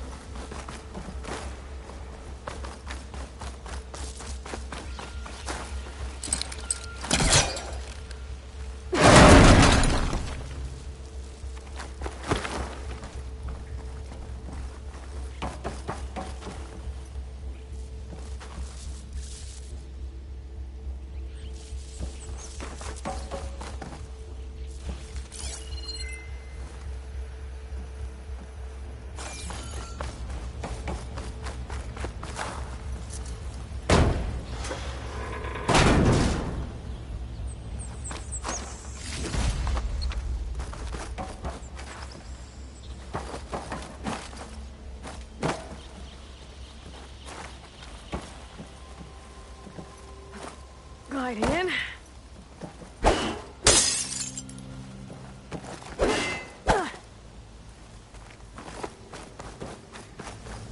S1: Gliding in.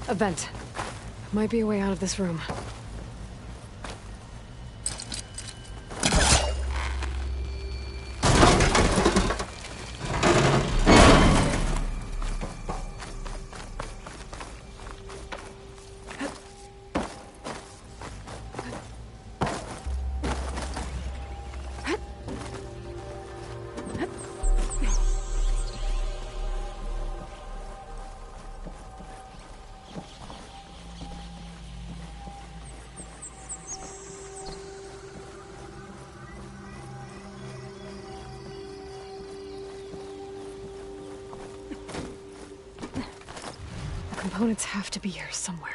S1: A vent. Might be a way out of this room. Components have to be here somewhere.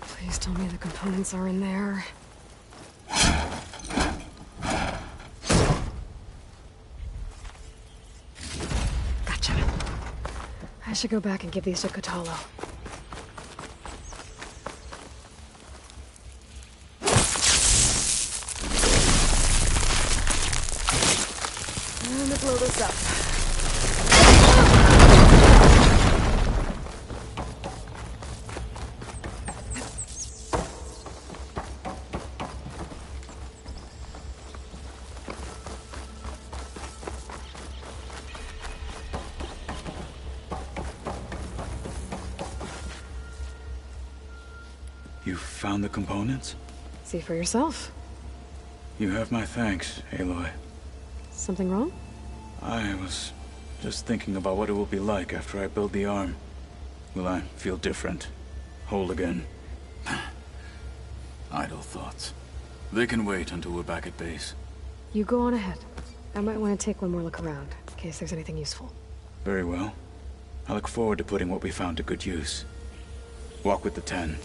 S1: Please tell me the components are in there. I should go back and give these to Kotallo. And to blow this up.
S11: You found the components?
S1: See for yourself.
S11: You have my thanks, Aloy.
S1: Something wrong?
S11: I was just thinking about what it will be like after I build the arm. Will I feel different? Whole again? Idle thoughts. They can wait until we're back at base.
S1: You go on ahead. I might want to take one more look around, in case there's anything useful.
S11: Very well. I look forward to putting what we found to good use. Walk with the 10.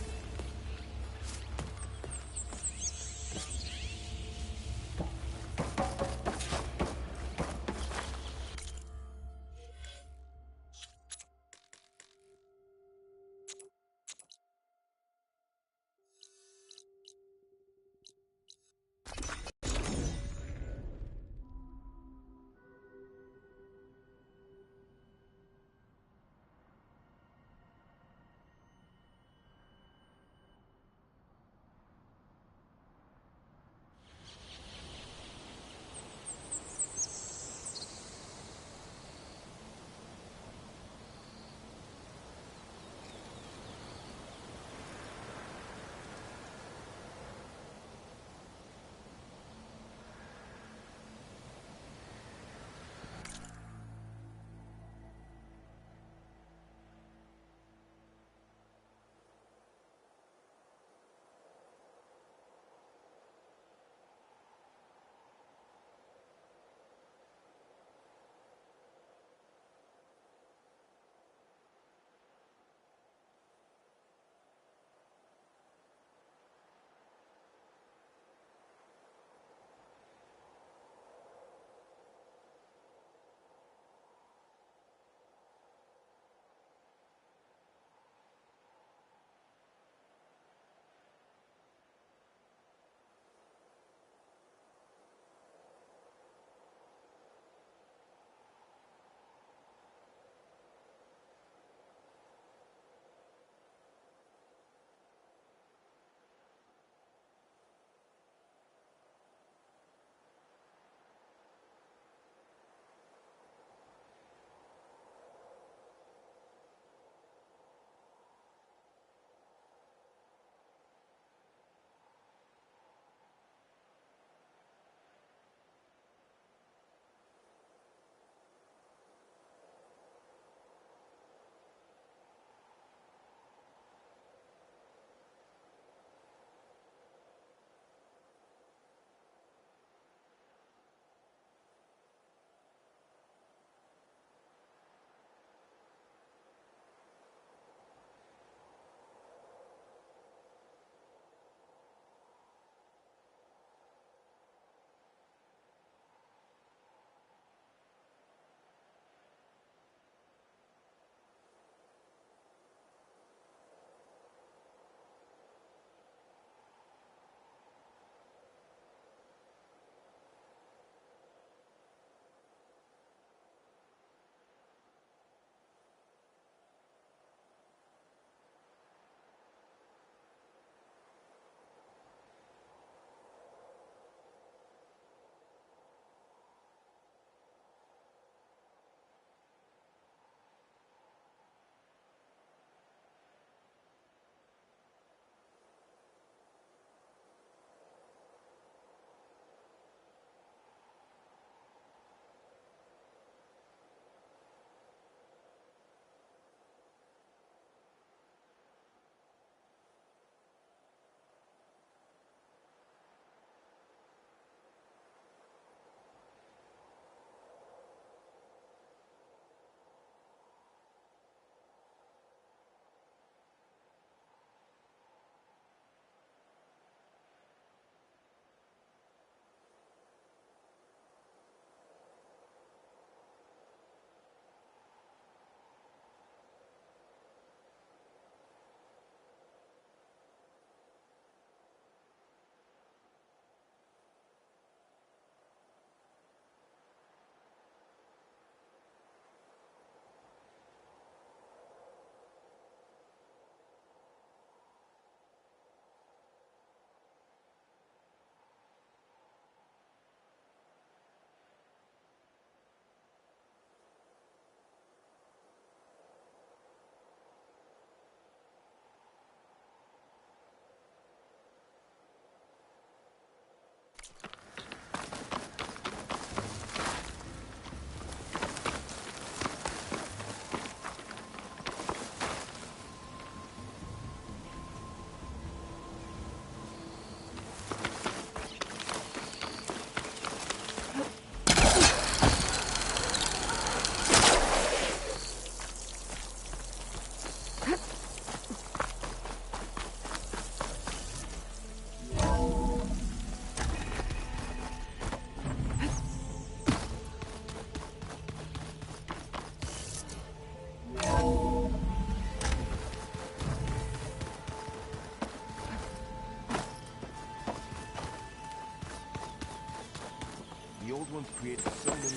S11: Old Ones created so many...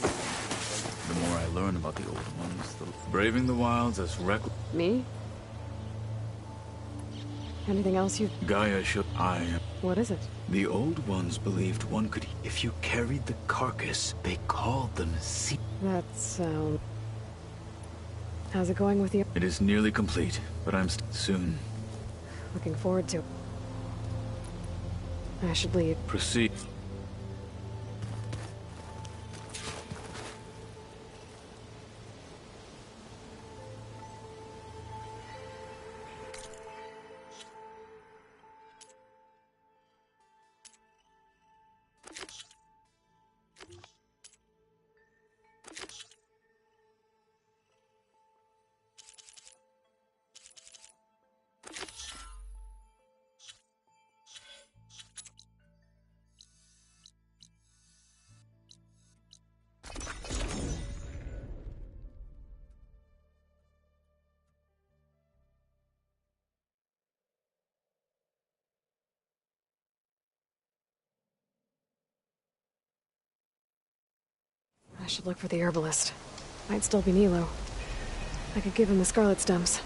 S11: The more I learn about the Old Ones, the braving the wilds as reckless...
S1: Me? Anything else you...
S11: Gaia should... I am...
S1: What is it?
S11: The Old Ones believed one could... If you carried the carcass, they called them sea...
S1: That sound... How's it going with you?
S11: It is nearly complete, but I'm soon.
S1: Looking forward to it. I should leave.
S11: Proceed.
S1: I should look for the herbalist. Might still be Nilo. I could give him the scarlet stumps.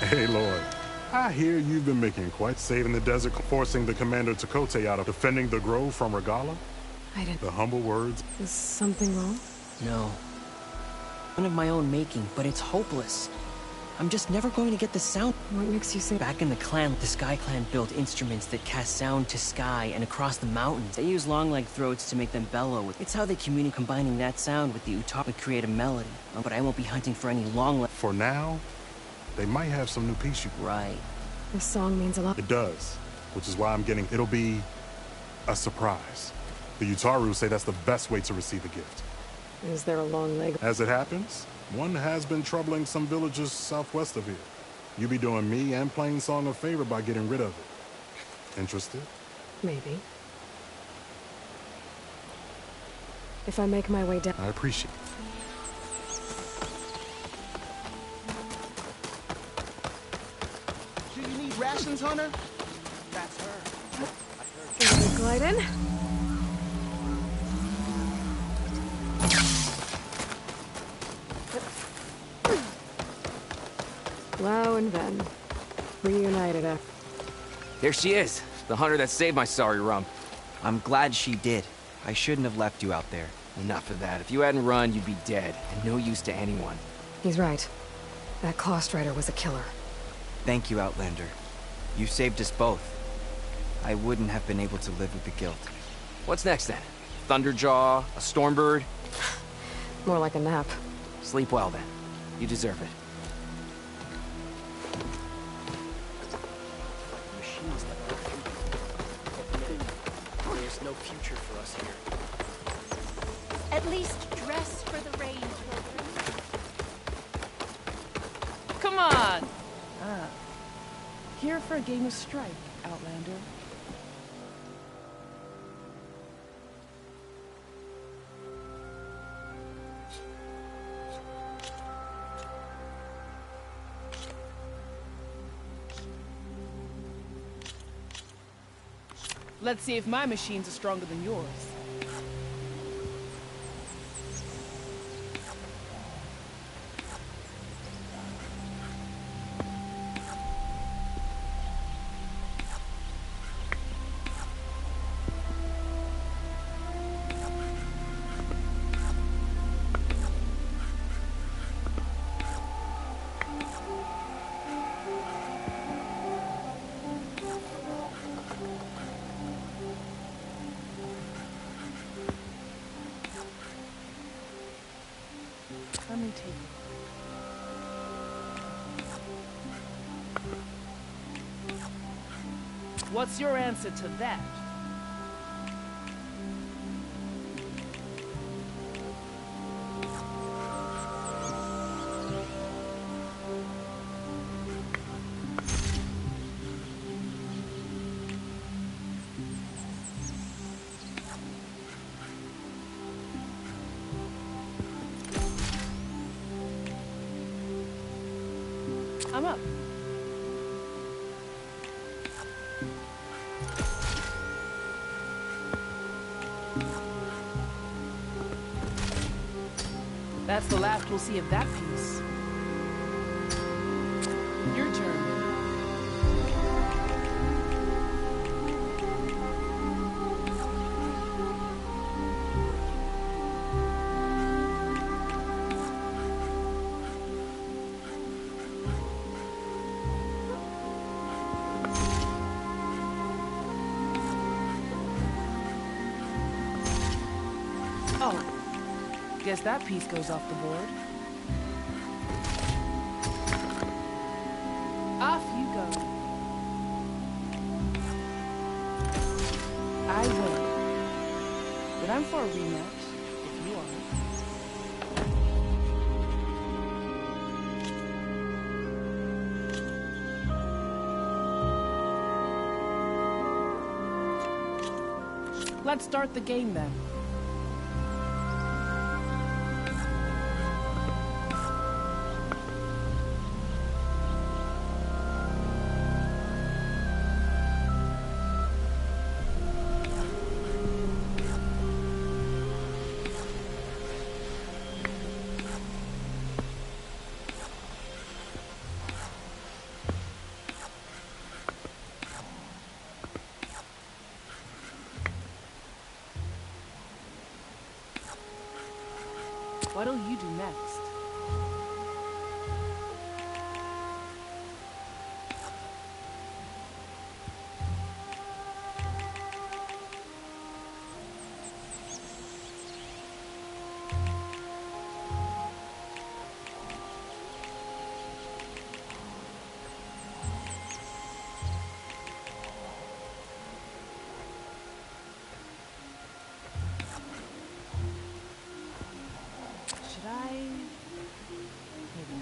S13: Hey, Lord. I hear you've been making quite saving the desert, forcing the Commander Takote out of defending the grove from Regala.
S1: I didn't...
S13: The humble words.
S1: Is something wrong?
S14: No. One of my own making, but it's hopeless. I'm just never going to get the sound.
S1: What makes you say...
S14: Back in the clan, the Sky Clan built instruments that cast sound to sky and across the mountains. They use long-leg throats to make them bellow. It's how they communicate. Combining that sound with the Utah would create a melody. But I won't be hunting for any long-leg...
S13: For now, they might have some new piece you...
S14: Right.
S1: This song means a lot.
S13: It does, which is why I'm getting... It'll be a surprise. The Utaru say that's the best way to receive a gift.
S1: Is there a long leg?
S13: As it happens, one has been troubling some villages southwest of here. You be doing me and Plainsong a favor by getting rid of it. Interested?
S1: Maybe. If I make my way down...
S13: I appreciate it.
S9: Do you need rations, Hunter? That's her.
S1: Can we glide in? Lau and Ven. Reunited after...
S15: There she is, the hunter that saved my sorry rump.
S16: I'm glad she did. I shouldn't have left you out there.
S15: Enough of that. If you hadn't run, you'd be dead, and no use to anyone.
S1: He's right. That Claw Strider was a killer.
S16: Thank you, Outlander. You saved us both. I wouldn't have been able to live with the guilt.
S15: What's next, then? Thunderjaw? A Stormbird?
S1: More like a nap.
S15: Sleep well, then. You deserve it.
S9: There's no future for us here.
S17: At least dress for the rain, children.
S18: Come on! Here for a game of Strike, Outlander. Let's see if my machines are stronger than yours. Let me take it. What's your answer to that? I'm up. That's the last we'll see of that piece. Your turn. Oh, guess that piece goes off the board. Off you go. I will. But I'm for a rematch, if you are. Let's start the game then. What'll you do next? Should I? Maybe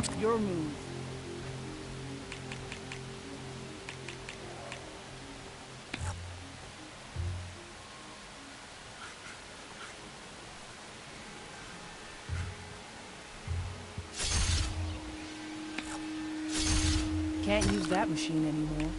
S18: not. Your move. Can't use that machine anymore.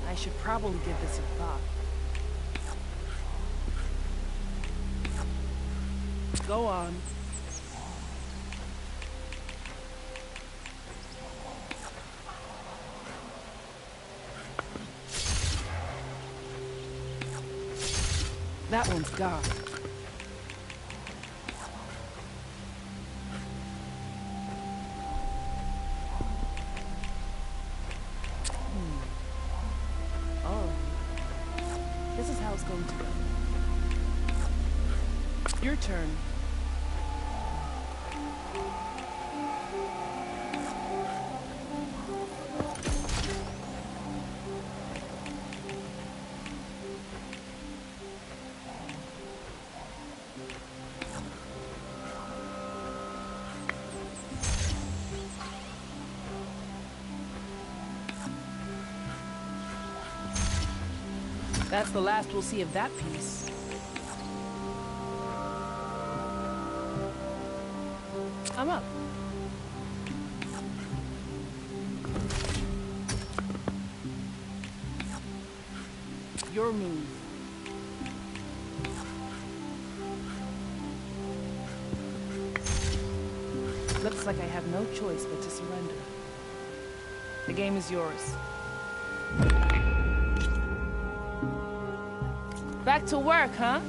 S18: I should probably give this a thought. Go on. That one's gone. Oh. This is how it's going to go. Your turn. That's the last we'll see of that piece. I'm up. Your move. Looks like I have no choice but to surrender. The game is yours. Back to work, huh?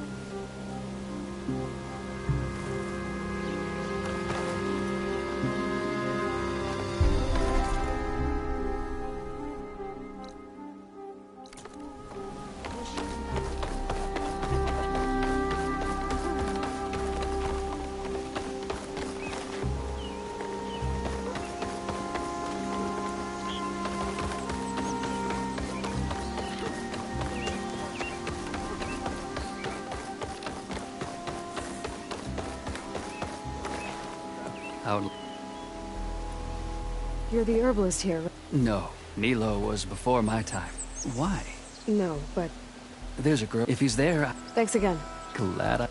S1: You're the herbalist here, right?
S19: No, Nilo was before my time. Why?
S1: No, but...
S19: There's a girl. If he's there,
S1: Thanks again.
S19: glad I...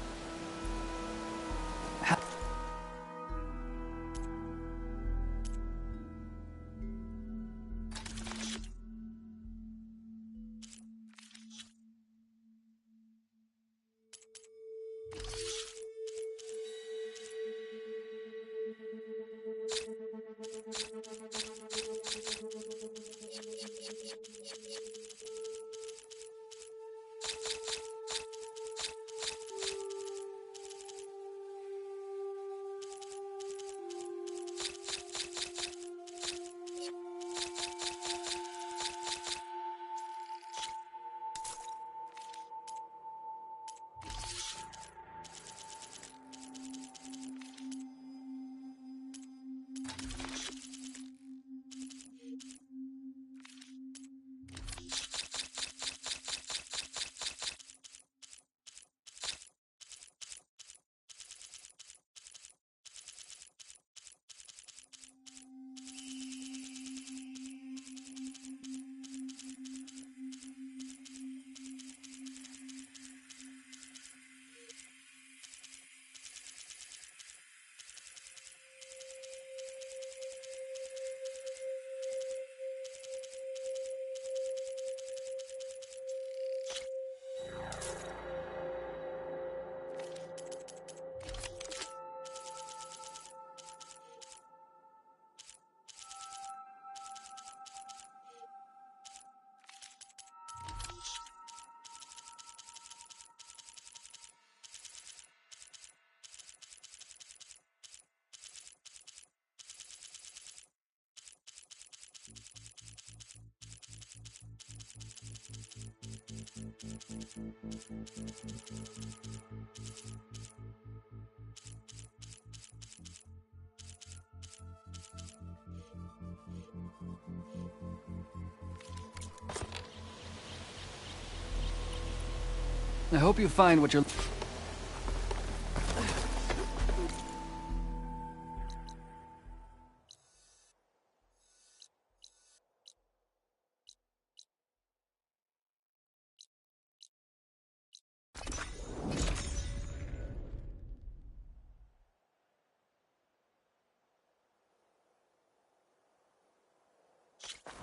S19: I hope you find what you're...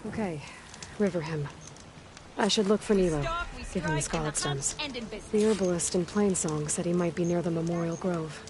S1: Okay, Riverhem. I should look for Nilo, give him the Scarlet Stems. The herbalist in Plainsong said he might be near the Memorial Grove.